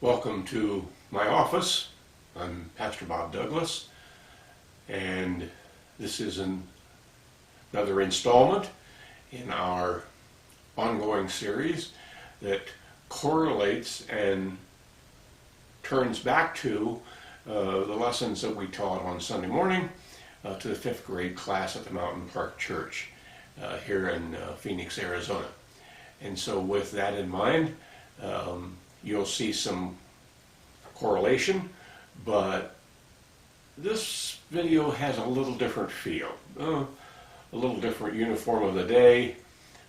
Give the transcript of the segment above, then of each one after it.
Welcome to my office. I'm Pastor Bob Douglas, and this is another installment in our ongoing series that correlates and turns back to the lessons that we taught on Sunday morning to the 5th grade class at the Mountain Park Church here in Phoenix, Arizona. And so with that in mind, you'll see some correlation, but this video has a little different feel, a little different uniform of the day,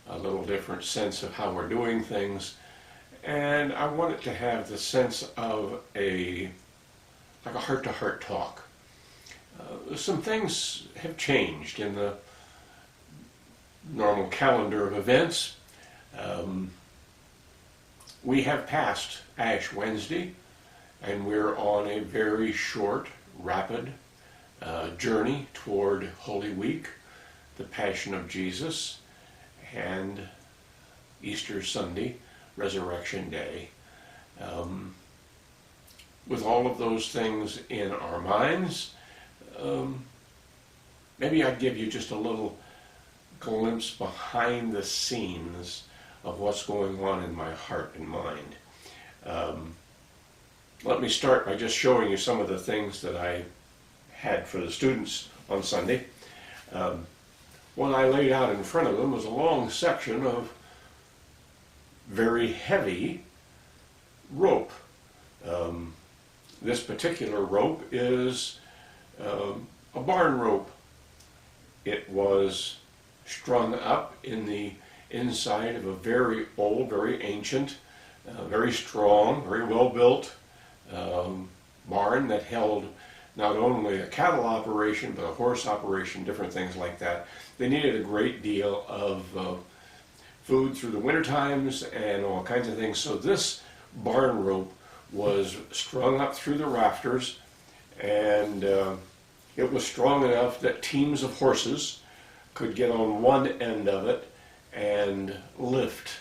a little different sense of how we're doing things, and I want it to have the sense of like a heart-to-heart talk. Some things have changed in the normal calendar of events. We have passed Ash Wednesday, and we're on a very short, rapid journey toward Holy Week, the Passion of Jesus, and Easter Sunday, Resurrection Day. With all of those things in our minds, maybe I'd give you just a little glimpse behind the scenes of what's going on in my heart and mind. Let me start by just showing you some of the things that I had for the students on Sunday. What I laid out in front of them was a long section of very heavy rope. This particular rope is a barn rope. It was strung up in the inside of a very old, very ancient, very strong, very well built barn that held not only a cattle operation but a horse operation, different things like that. They needed a great deal of food through the winter times and all kinds of things, so this barn rope was strung up through the rafters, and it was strong enough that teams of horses could get on one end of it and lift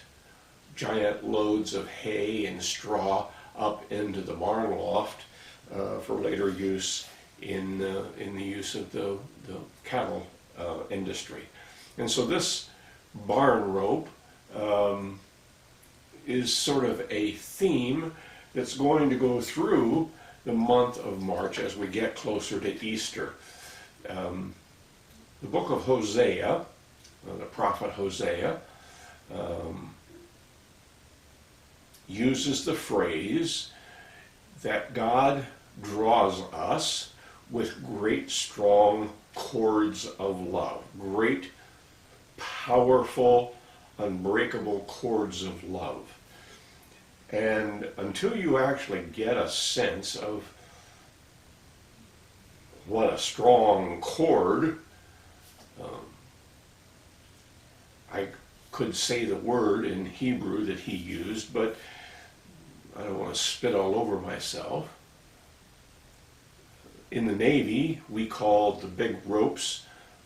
giant loads of hay and straw up into the barn loft for later use in the use of the cattle industry. And so this barn rope is sort of a theme that's going to go through the month of March as we get closer to Easter. The book of Hosea, the prophet Hosea, uses the phrase that God draws us with great strong cords of love, great powerful unbreakable cords of love. And until you actually get a sense of what a strong cord, I could say the word in Hebrew that he used, but I don't want to spit all over myself. In the Navy, we called the big ropes,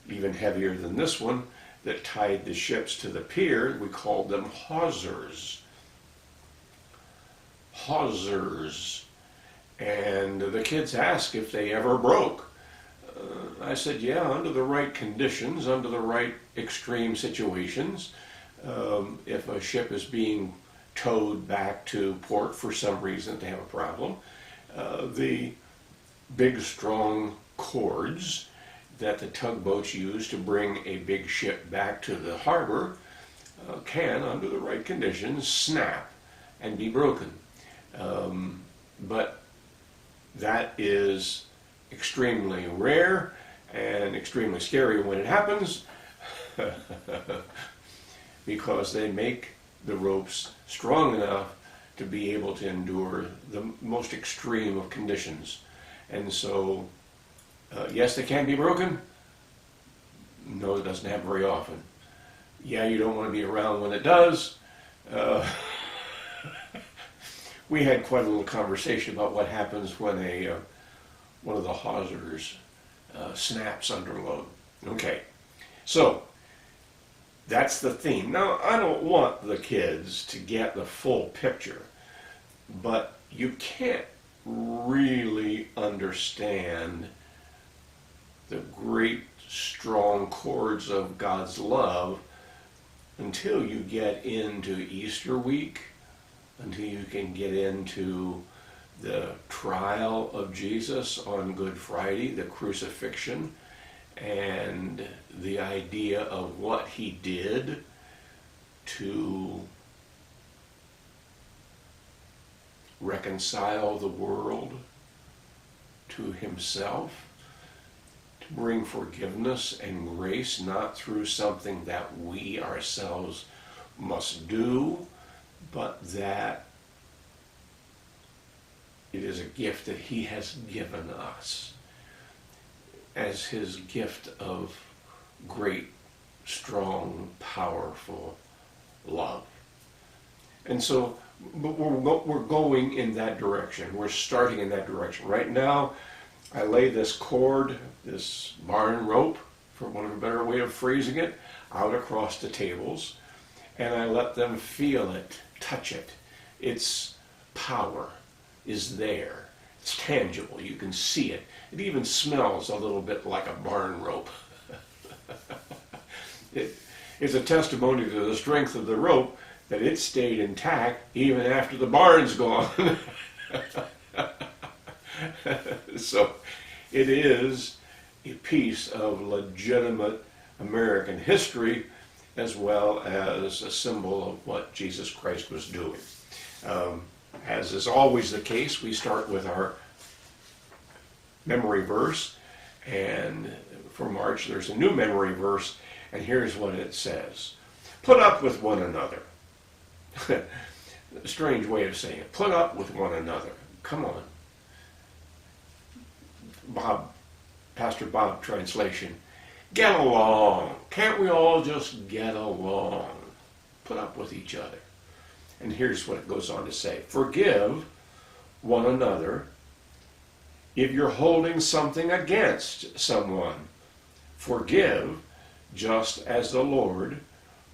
even heavier than this one, that tied the ships to the pier, we called them hawsers. Hawsers. And the kids asked if they ever broke. I said, yeah, under the right conditions, under the right extreme situations. If a ship is being towed back to port for some reason, they have a problem, the big strong cords that the tugboats use to bring a big ship back to the harbor can, under the right conditions, snap and be broken. But that is extremely rare and extremely scary when it happens because they make the ropes strong enough to be able to endure the most extreme of conditions. And so, yes, they can be broken. No, it doesn't happen very often. Yeah, you don't want to be around when it does. We had quite a little conversation about what happens when one of the hawsers snaps under load. Okay, so that's the theme. Now, I don't want the kids to get the full picture. but you can't really understand the great strong chords of God's love until you get into Easter week, until you can get into the trial of Jesus on Good Friday, the crucifixion, and the idea of what he did to reconcile the world to himself, to bring forgiveness and grace, not through something that we ourselves must do, but that it is a gift that he has given us as his gift of great, strong, powerful love. And so we're going in that direction. We're starting in that direction. Right now, I lay this cord, this barn rope, for want of a better way of phrasing it, out across the tables, and I let them feel it, touch it. Its power is there. It's tangible. You can see it. It even smells a little bit like a barn rope. It is a testimony to the strength of the rope that it stayed intact even after the barn's gone. So it is a piece of legitimate American history as well as a symbol of what Jesus Christ was doing. As is always the case, we start with our memory verse, and for March there's a new memory verse, and here's what it says. Put up with one another. A strange way of saying it. Put up with one another. Come on. Pastor Bob translation. Get along. Can't we all just get along? Put up with each other. And here's what it goes on to say. Forgive one another if you're holding something against someone. Forgive just as the Lord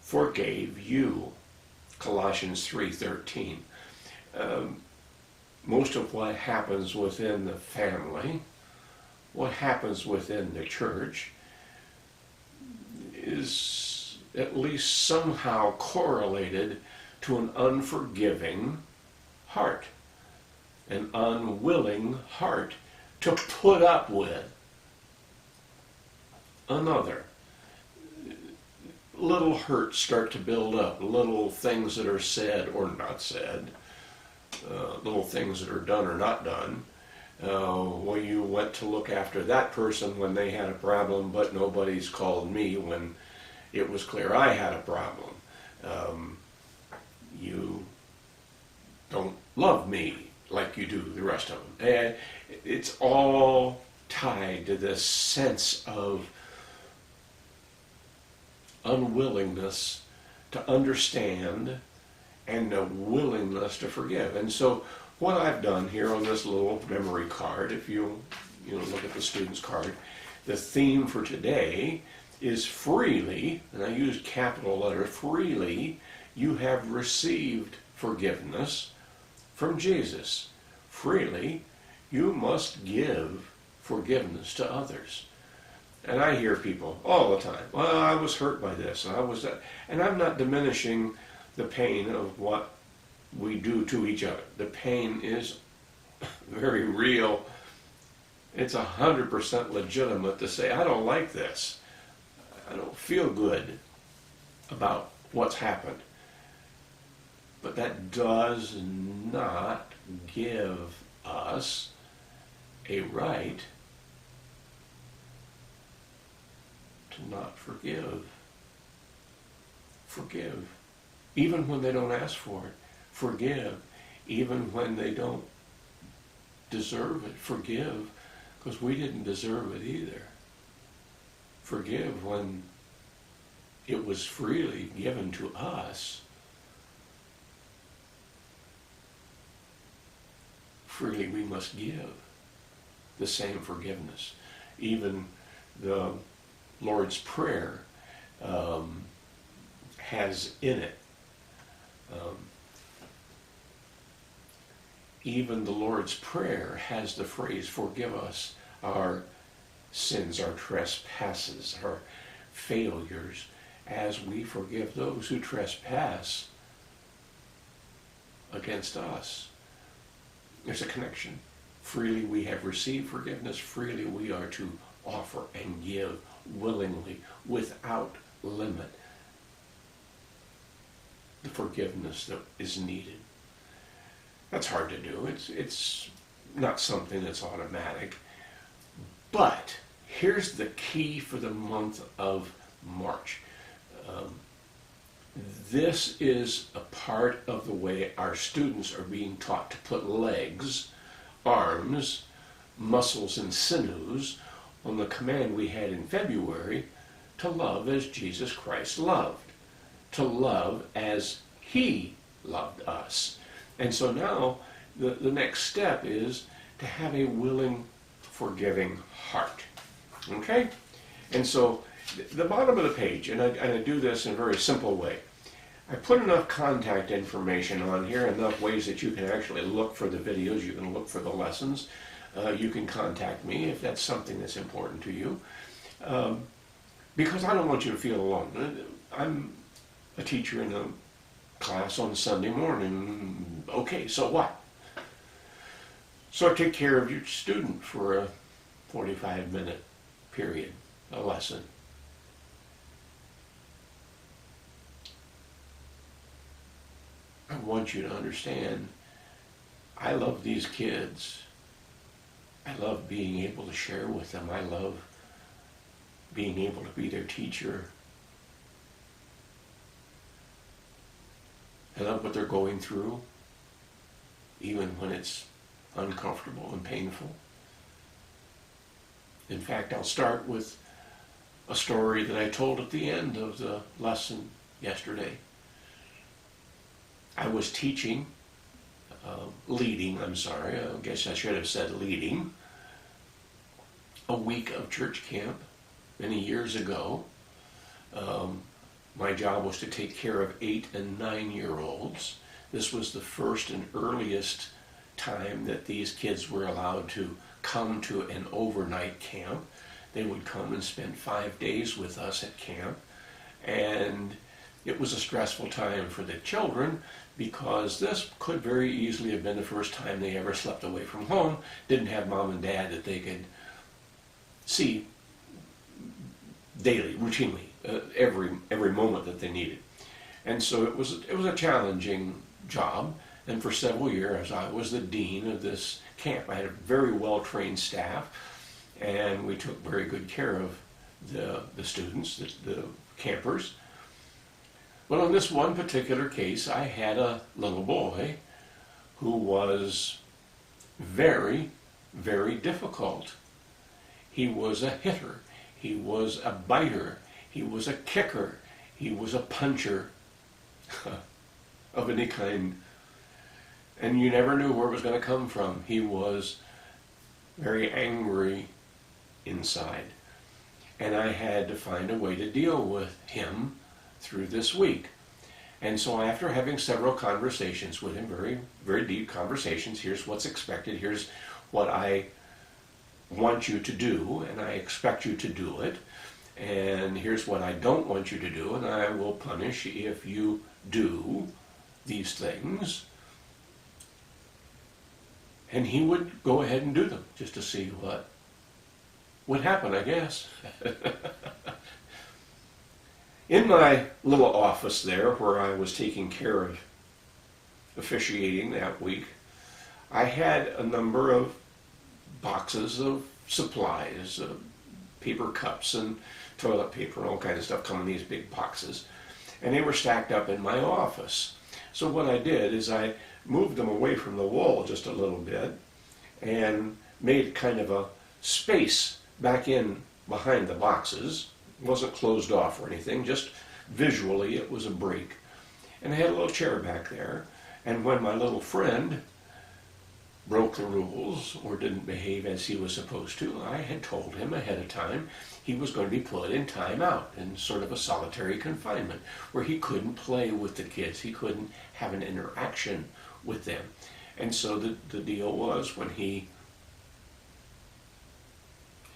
forgave you. Colossians 3:13. Most of what happens within the family, what happens within the church, is at least somehow correlated to an unforgiving heart, an unwilling heart to put up with another. Little hurts start to build up, little things that are said or not said, little things that are done or not done. Well, you went to look after that person when they had a problem, but nobody's called me when it was clear I had a problem. You don't love me like you do the rest of them. And it's all tied to this sense of unwillingness to understand and a willingness to forgive. And so what I've done here on this little memory card, if you look at the student's card, the theme for today is freely, and I use capital letters, freely you have received forgiveness from Jesus. Freely you must give forgiveness to others. And I hear people all the time, well, I was hurt by this, I was that. And I'm not diminishing the pain of what we do to each other. The pain is very real. It's 100% legitimate to say, I don't like this. I don't feel good about what's happened. But that does not give us a right to not forgive. Forgive. Even when they don't ask for it. Forgive. Even when they don't deserve it. Forgive. Because we didn't deserve it either. Forgive when it was freely given to us. Freely we must give the same forgiveness. Even the Lord's Prayer has in it Even the Lord's Prayer has the phrase, forgive us our sins, our trespasses, our failures, as we forgive those who trespass against us. There's a connection. Freely we have received forgiveness, freely we are to offer and give willingly, without limit, the forgiveness that is needed. That's hard to do. It's not something that's automatic. But here's the key for the month of March. This is a part of the way our students are being taught to put legs, arms, muscles, and sinews on the command we had in February to love as Jesus Christ loved, to love as He loved us. And so now the next step is to have a willing, forgiving heart. Okay? And so the bottom of the page, and I do this in a very simple way. I put enough contact information on here, enough ways that you can actually look for the videos, you can look for the lessons. You can contact me if that's something that's important to you. Because I don't want you to feel alone. I'm a teacher in a class on Sunday morning. Okay, so what? So I take care of your student for a 45-minute period, a lesson. I want you to understand, I love these kids. I love being able to share with them. I love being able to be their teacher. I love what they're going through, even when it's uncomfortable and painful. In fact, I'll start with a story that I told at the end of the lesson yesterday. I was teaching, leading, I guess I should have said leading, a week of church camp many years ago. My job was to take care of 8 and 9-year-olds. This was the first and earliest time that these kids were allowed to come to an overnight camp. They would come and spend 5 days with us at camp. And it was a stressful time for the children because this could very easily have been the first time they ever slept away from home, didn't have mom and dad that they could see daily, routinely, every moment that they needed. And so it was a challenging job, and for several years I was the dean of this camp. I had a very well-trained staff, and we took very good care of the students, the campers. But on this one particular case, I had a little boy who was very, very difficult. He was a hitter. He was a biter. He was a kicker. He was a puncher of any kind. And you never knew where it was going to come from. He was very angry inside. And I had to find a way to deal with him through this week. And so after having several conversations with him, very, very deep conversations, here's what's expected, here's what I want you to do, and I expect you to do it, and here's what I don't want you to do, and I will punish if you do these things. And he would go ahead and do them, just to see what would happen, I guess. In my little office there, where I was taking care of officiating that week, I had a number of boxes of supplies, paper cups and toilet paper and all kinds of stuff come in these big boxes. And they were stacked up in my office. So what I did is I moved them away from the wall just a little bit and made kind of a space back in behind the boxes. It wasn't closed off or anything, just visually it was a break. And I had a little chair back there, and when my little friend broke the rules or didn't behave as he was supposed to, I had told him ahead of time he was going to be put in time out, in sort of a solitary confinement, where he couldn't play with the kids, he couldn't have an interaction with them. And so the deal was when he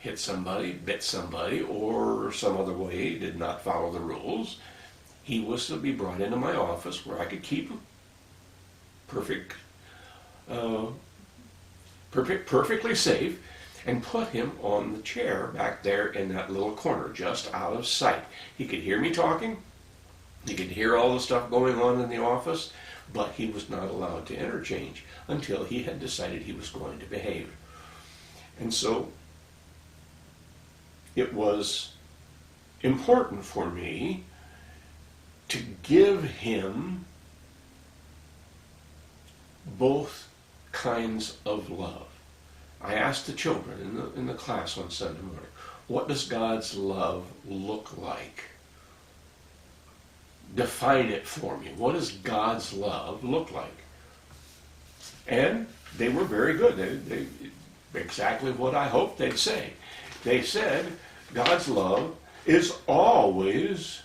hit somebody, bit somebody, or some other way did not follow the rules, he was to be brought into my office where I could keep him perfectly safe, and put him on the chair back there in that little corner, just out of sight. He could hear me talking, he could hear all the stuff going on in the office, but he was not allowed to interchange until he had decided he was going to behave. And so it was important for me to give him both kinds of love. I asked the children in the class on Sunday morning, what does God's love look like? Define it for me. What does God's love look like? And they were very good. They exactly what I hoped they'd say. They said, God's love is always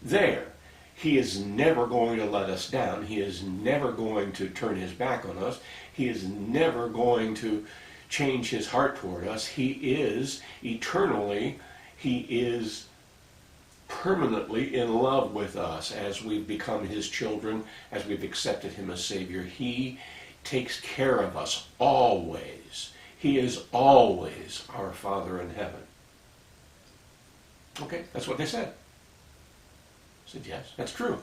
there. He is never going to let us down. He is never going to turn his back on us. He is never going to change his heart toward us. He is eternally, he is permanently in love with us as we've become his children, as we've accepted him as Savior. He takes care of us always. He is always our Father in heaven. Okay, that's what they said. I said, yes, that's true.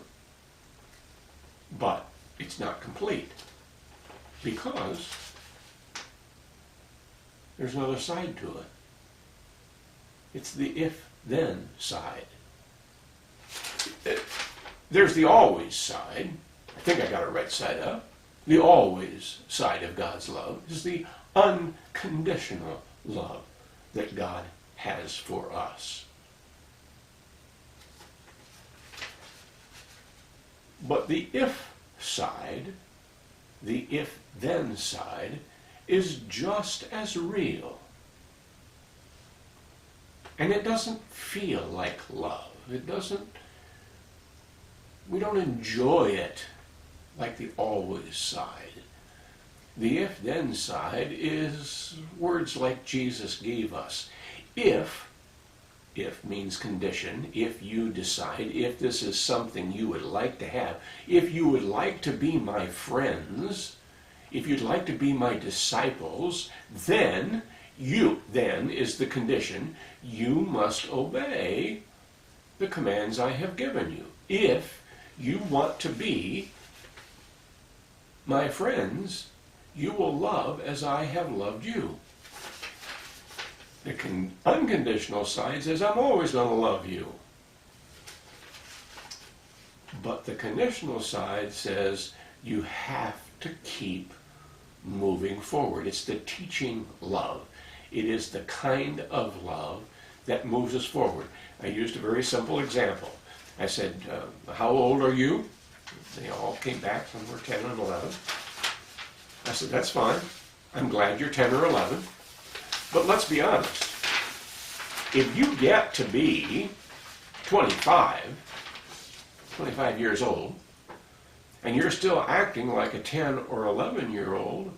But it's not complete. Because there's another side to it. It's the if-then side. There's the always side. I think I got it right side up. The always side of God's love is the unconditional love that God has for us. But the if side, the if-then side, is just as real. And it doesn't feel like love. We don't enjoy it like the always side. The if-then side is words like Jesus gave us. If means condition, if you decide, if this is something you would like to have, if you would like to be my friends, if you'd like to be my disciples, then is the condition, you must obey the commands I have given you. If you want to be my friends, you will love as I have loved you. The unconditional side says, I'm always going to love you. But the conditional side says, you have to keep moving forward. It's the teaching love. It is the kind of love that moves us forward. I used a very simple example. I said, how old are you? They all came back, some were 10 and 11. I said, that's fine. I'm glad you're 10 or 11. But let's be honest. If you get to be 25 years old, and you're still acting like a 10 or 11-year-old,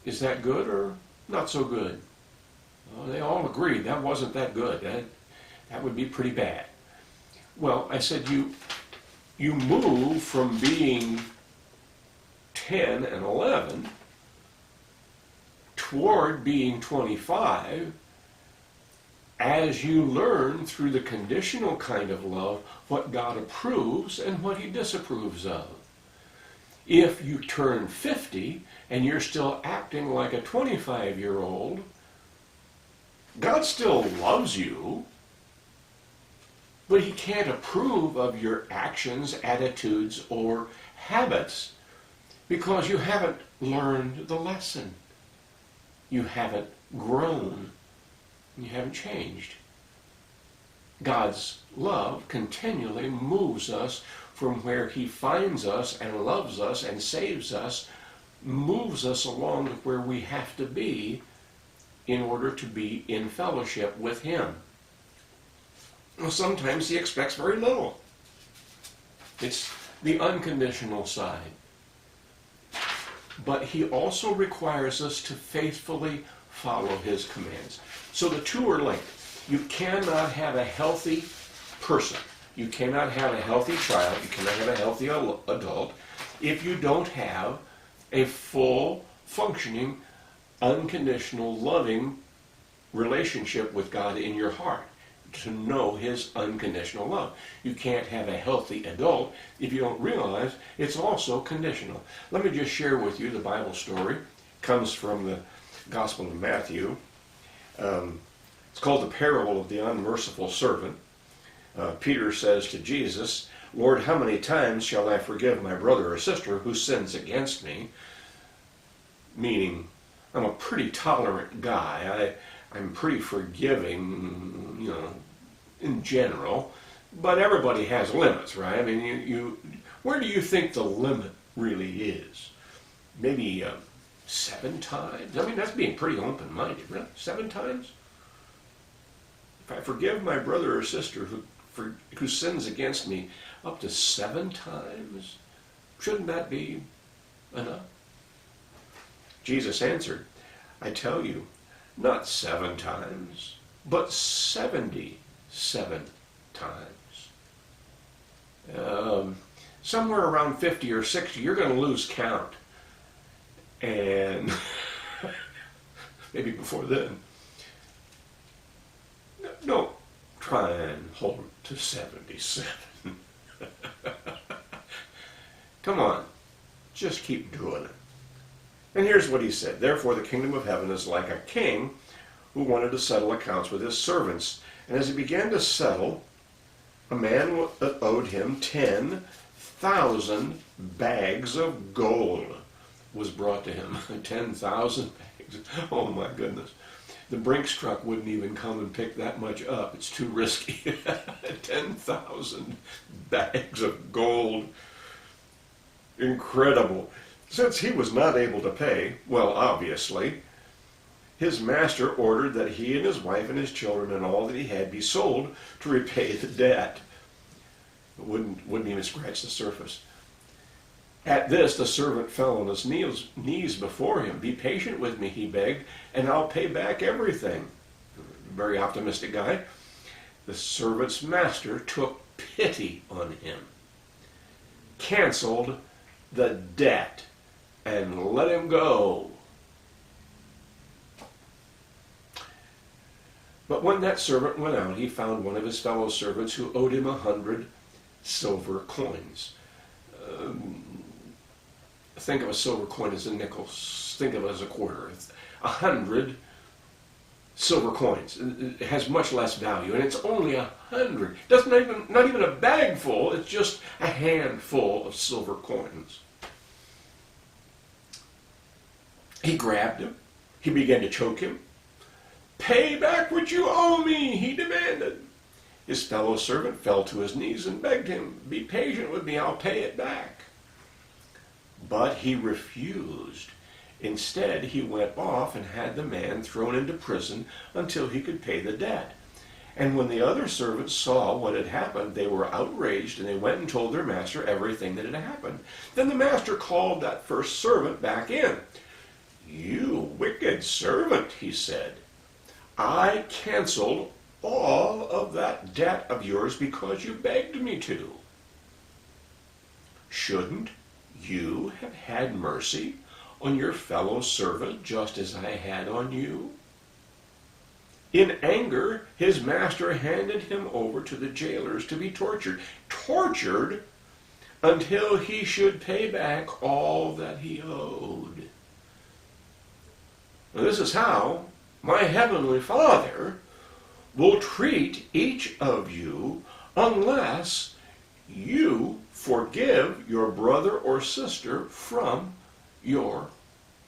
is that good or not so good? Well, they all agreed that wasn't that good. That would be pretty bad. Well, I said you move from being 10 and 11 toward being 25 as you learn through the conditional kind of love what God approves and what he disapproves of. If you turn 50 and you're still acting like a 25-year-old, God still loves you, but he can't approve of your actions, attitudes, or habits because you haven't learned the lesson. You haven't grown. You haven't changed. God's love continually moves us from where he finds us and loves us and saves us, moves us along to where we have to be in order to be in fellowship with him. Well, sometimes he expects very little. It's the unconditional side. but he also requires us to faithfully follow his commands. So the two are linked. You cannot have a healthy person, you cannot have a healthy child, you cannot have a healthy adult if you don't have a full, functioning, unconditional, loving relationship with God in your heart, to know his unconditional love. You can't have a healthy adult if you don't realize it's also conditional. Let me just share with you the Bible story. It comes from the Gospel of Matthew. It's called the parable of the unmerciful servant. Peter says to Jesus, "Lord, how many times shall I forgive my brother or sister who sins against me?" Meaning, I'm a pretty tolerant guy. I'm pretty forgiving, in general, but everybody has limits, right? I mean, where do you think the limit really is? Maybe 7 times? I mean, that's being pretty open-minded, right? 7 times? If I forgive my brother or sister who sins against me up to 7 times, shouldn't that be enough? Jesus answered, "I tell you, not 7 times, but 77 times." Somewhere around 50 or 60, you're going to lose count. And maybe before then. Don't try and hold to 77. Come on, just keep doing it. And here's what he said: "Therefore the kingdom of heaven is like a king who wanted to settle accounts with his servants. And as he began to settle, a man owed him 10,000 bags of gold was brought to him." 10,000 bags. Oh my goodness. The Brinks truck wouldn't even come and pick that much up. It's too risky. 10,000 bags of gold. Incredible. Since he was not able to pay, well, obviously, his master ordered that he and his wife and his children and all that he had be sold to repay the debt. It wouldn't even scratch the surface. At this, the servant fell on his knees before him. "Be patient with me," he begged, "and I'll pay back everything." Very optimistic guy. The servant's master took pity on him, canceled the debt, and let him go. But when that servant went out, he found one of his fellow servants who owed him 100 silver coins. Think of a silver coin as a nickel. Think of it as a quarter. 100 silver coins. It has much less value, and it's only 100. Not even a bag full. It's just a handful of silver coins. He grabbed him. He began to choke him. "Pay back what you owe me," he demanded. His fellow servant fell to his knees and begged him, "Be patient with me, I'll pay it back." But he refused. Instead, he went off and had the man thrown into prison until he could pay the debt. And when the other servants saw what had happened, they were outraged, and they went and told their master everything that had happened. Then the master called that first servant back in. "You wicked servant," he said, "I canceled all of that debt of yours because you begged me to. Shouldn't you have had mercy on your fellow servant just as I had on you?" In anger, his master handed him over to the jailers to be tortured until he should pay back all that he owed. Now, this is how my heavenly Father will treat each of you unless you forgive your brother or sister from your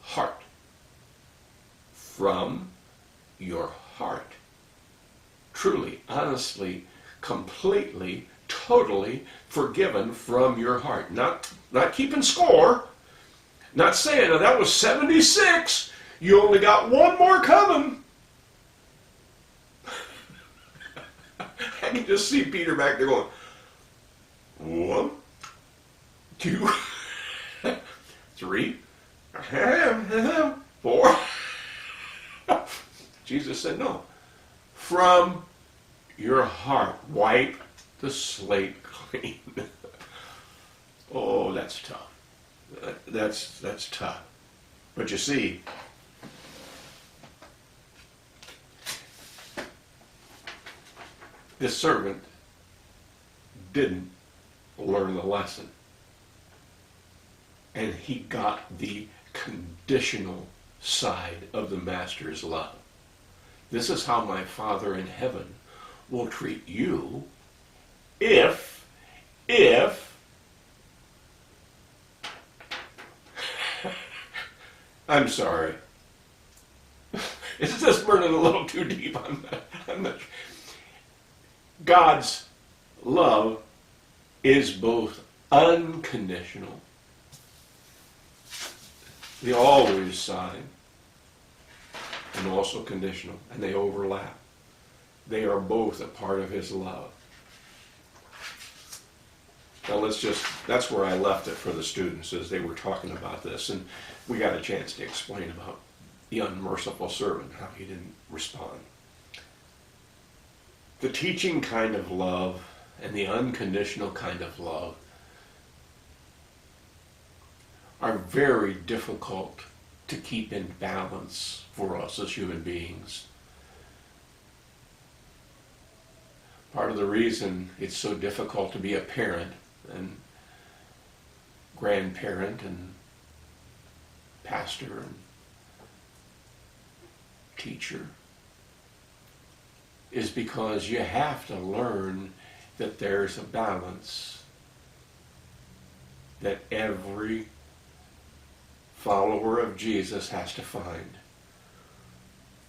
heart. From your heart. Truly, honestly, completely, totally forgiven from your heart. Not keeping score. Not saying, "Now that was 76. You only got one more coming." I can just see Peter back there going, 1, 2, 3, Jesus said, no. From your heart, wipe the slate clean. Oh, that's tough. That's tough. But you see, this servant didn't learn the lesson. And he got the conditional side of the master's love. This is how my Father in heaven will treat you if I'm sorry. Is this burning a little too deep? I'm not. God's love is both unconditional, the always side, and also conditional, and they overlap. They are both a part of his love. Now that's where I left it for the students as they were talking about this, and we got a chance to explain about the unmerciful servant, how he didn't respond. The teaching kind of love and the unconditional kind of love are very difficult to keep in balance for us as human beings. Part of the reason it's so difficult to be a parent and grandparent and pastor and teacher is because you have to learn that there's a balance that every follower of Jesus has to find.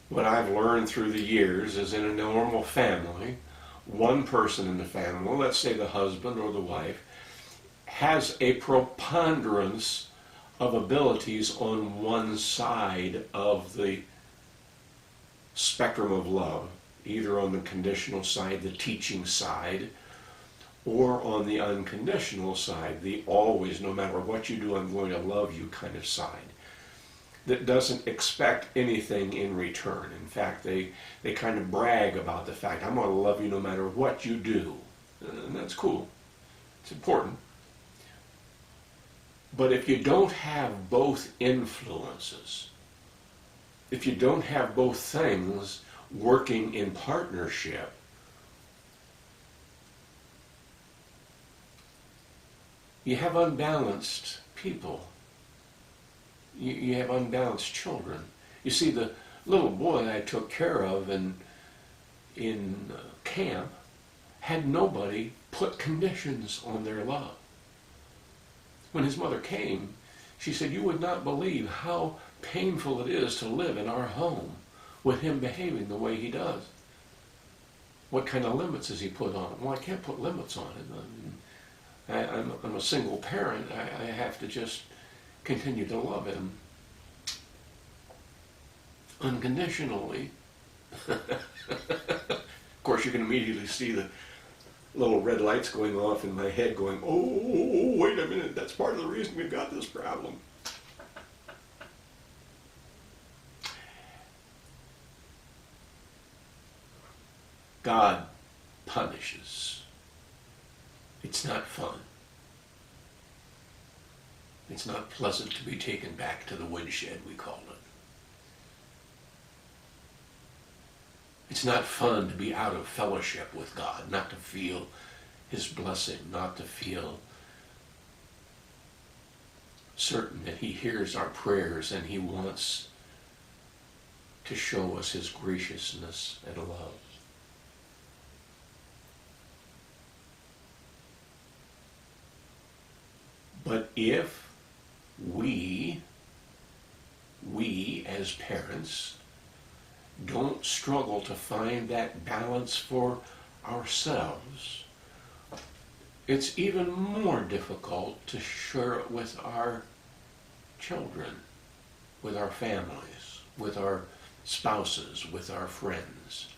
What I've learned through the years is in a normal family, one person in the family, let's say the husband or the wife, has a preponderance of abilities on one side of the spectrum of love, either on the conditional side, the teaching side, or on the unconditional side, the always, no matter what you do, I'm going to love you kind of side, that doesn't expect anything in return. In fact, they kind of brag about the fact, I'm going to love you no matter what you do. And that's cool. It's important. But if you don't have both influences, if you don't have both things working in partnership, you have unbalanced people. You have unbalanced children. You see, the little boy I took care of in camp had nobody put conditions on their love. When his mother came, she said, you would not believe how painful it is to live in our home with him behaving the way he does. What kind of limits has he put on it? Well, I can't put limits on it. I'm a single parent. I have to just continue to love him unconditionally. Of course, you can immediately see the little red lights going off in my head going, oh, wait a minute, that's part of the reason we've got this problem. God punishes. It's not fun. It's not pleasant to be taken back to the woodshed, we call it. It's not fun to be out of fellowship with God, not to feel his blessing, not to feel certain that he hears our prayers and he wants to show us his graciousness and love. But if we as parents don't struggle to find that balance for ourselves, it's even more difficult to share it with our children, with our families, with our spouses, with our friends.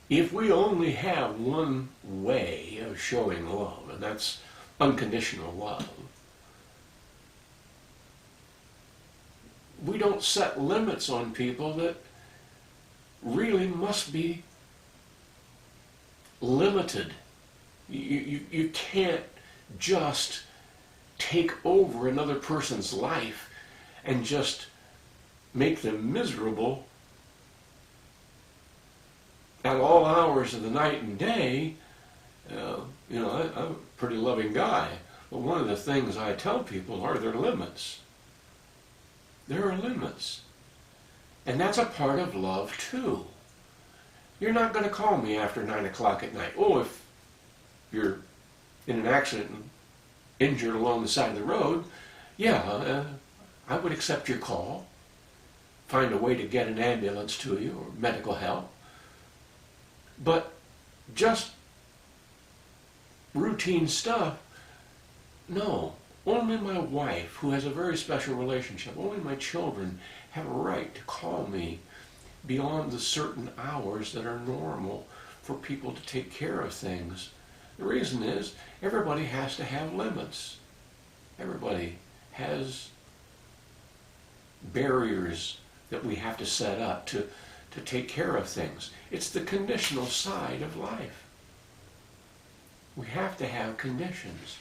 If we only have one way of showing love, and that's unconditional love, we don't set limits on people that really must be limited. You can't just take over another person's life and just make them miserable at all hours of the night and day. I'm a pretty loving guy, but one of the things I tell people are there limits. There are limits. And that's a part of love too. You're not going to call me after 9 o'clock at night. Oh, if you're in an accident and injured along the side of the road, yeah, I would accept your call. Find a way to get an ambulance to you or medical help. But just routine stuff, no. Only my wife, who has a very special relationship, only my children have a right to call me beyond the certain hours that are normal for people to take care of things. The reason is everybody has to have limits. Everybody has barriers that we have to set up to take care of things. It's the conditional side of life. We have to have conditions.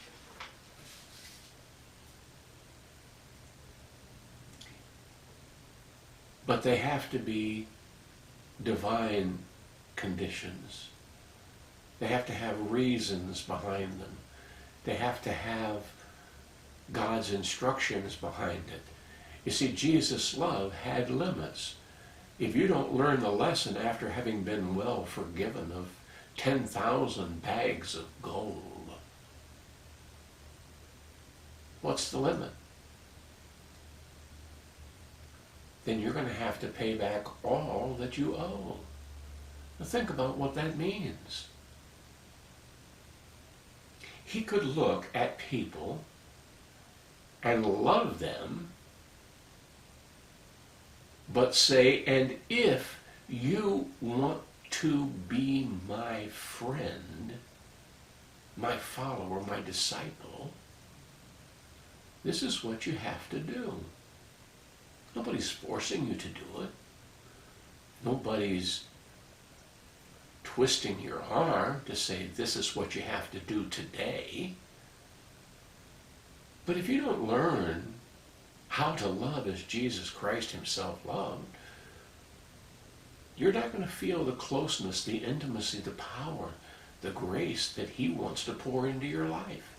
But they have to be divine conditions. They have to have reasons behind them. They have to have God's instructions behind it. You see, Jesus' love had limits. If you don't learn the lesson after having been well forgiven of 10,000 bags of gold, what's the limit? Then you're going to have to pay back all that you owe. Now think about what that means. He could look at people and love them, but say, and if you want to be my friend, my follower, my disciple, this is what you have to do. Nobody's forcing you to do it. Nobody's twisting your arm to say this is what you have to do today. But if you don't learn how to love as Jesus Christ himself loved, you're not going to feel the closeness, the intimacy, the power, the grace that he wants to pour into your life.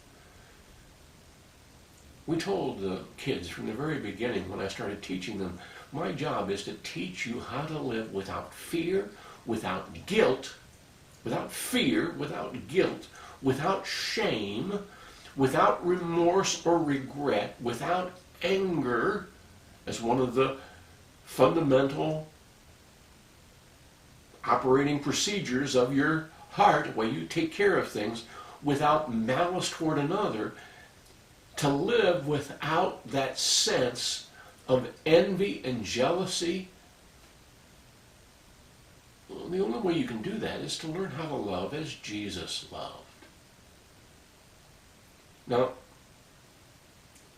We told the kids from the very beginning when I started teaching them, my job is to teach you how to live without fear, without guilt, without fear, without guilt, without shame, without remorse or regret, without anger, as one of the fundamental operating procedures of your heart, where you take care of things, without malice toward another, to live without that sense of envy and jealousy. Well, the only way you can do that is to learn how to love as Jesus loved. Now,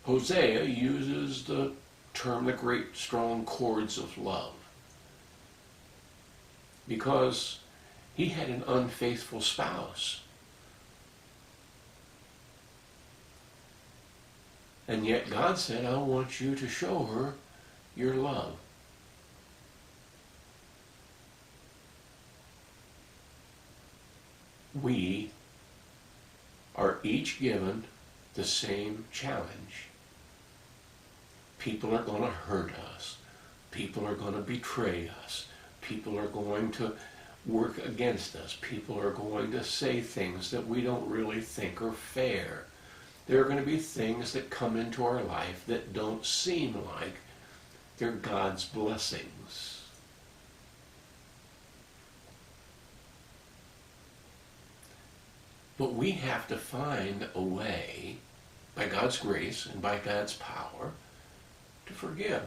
Hosea uses the term the great strong cords of love because he had an unfaithful spouse. And yet God said, I want you to show her your love. We are each given the same challenge. People are going to hurt us. People are going to betray us. People are going to work against us. People are going to say things that we don't really think are fair. There are going to be things that come into our life that don't seem like they're God's blessings. But we have to find a way, by God's grace and by God's power, to forgive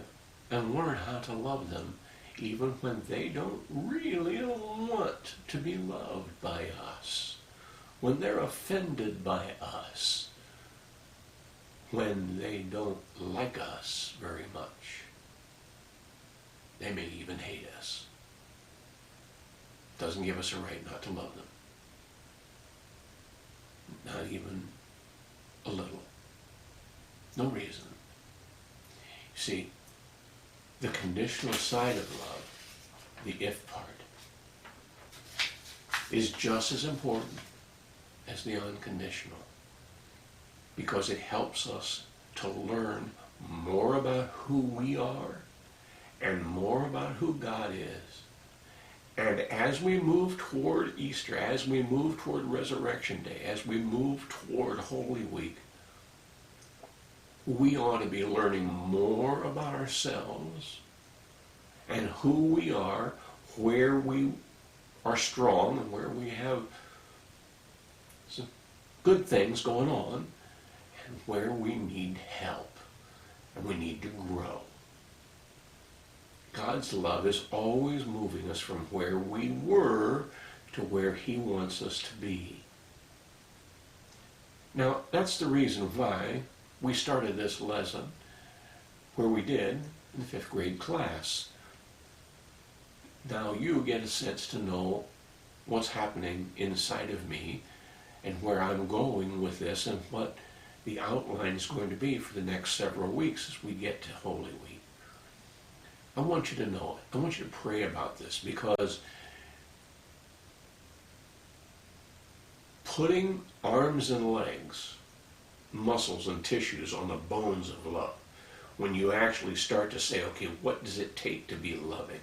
and learn how to love them, even when they don't really want to be loved by us, when they're offended by us, when they don't like us very much. They may even hate us. doesn't give us a right not to love them. Not even a little. No reason. You see, the conditional side of love, the if part, is just as important as the unconditional, because it helps us to learn more about who we are and more about who God is. And as we move toward Easter, as we move toward Resurrection Day, as we move toward Holy Week, we ought to be learning more about ourselves and who we are, where we are strong and where we have some good things going on, and where we need help and we need to grow. God's love is always moving us from where we were to where He wants us to be. Now, that's the reason why we started this lesson where we did in the 5th grade class. Now you get a sense to know what's happening inside of me and where I'm going with this and what the outline is going to be for the next several weeks as we get to Holy Week. I want you to know it. I want you to pray about this, because putting arms and legs, muscles and tissues on the bones of love, when you actually start to say, okay, what does it take to be loving?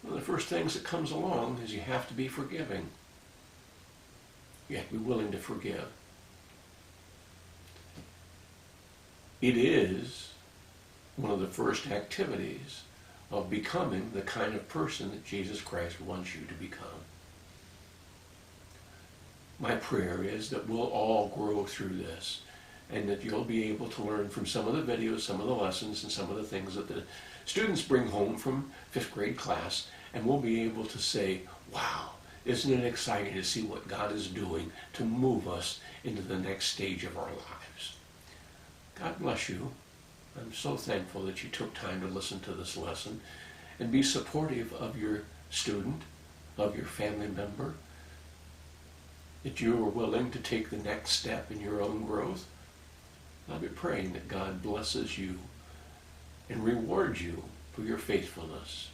One of the first things that comes along is you have to be forgiving. You have to be willing to forgive. It is one of the first activities of becoming the kind of person that Jesus Christ wants you to become. My prayer is that we'll all grow through this, and that you'll be able to learn from some of the videos, some of the lessons, and some of the things that the students bring home from 5th grade class, and we'll be able to say, wow, isn't it exciting to see what God is doing to move us into the next stage of our lives. God bless you. I'm so thankful that you took time to listen to this lesson, and be supportive of your student, of your family member, that you are willing to take the next step in your own growth. I'll be praying that God blesses you and rewards you for your faithfulness.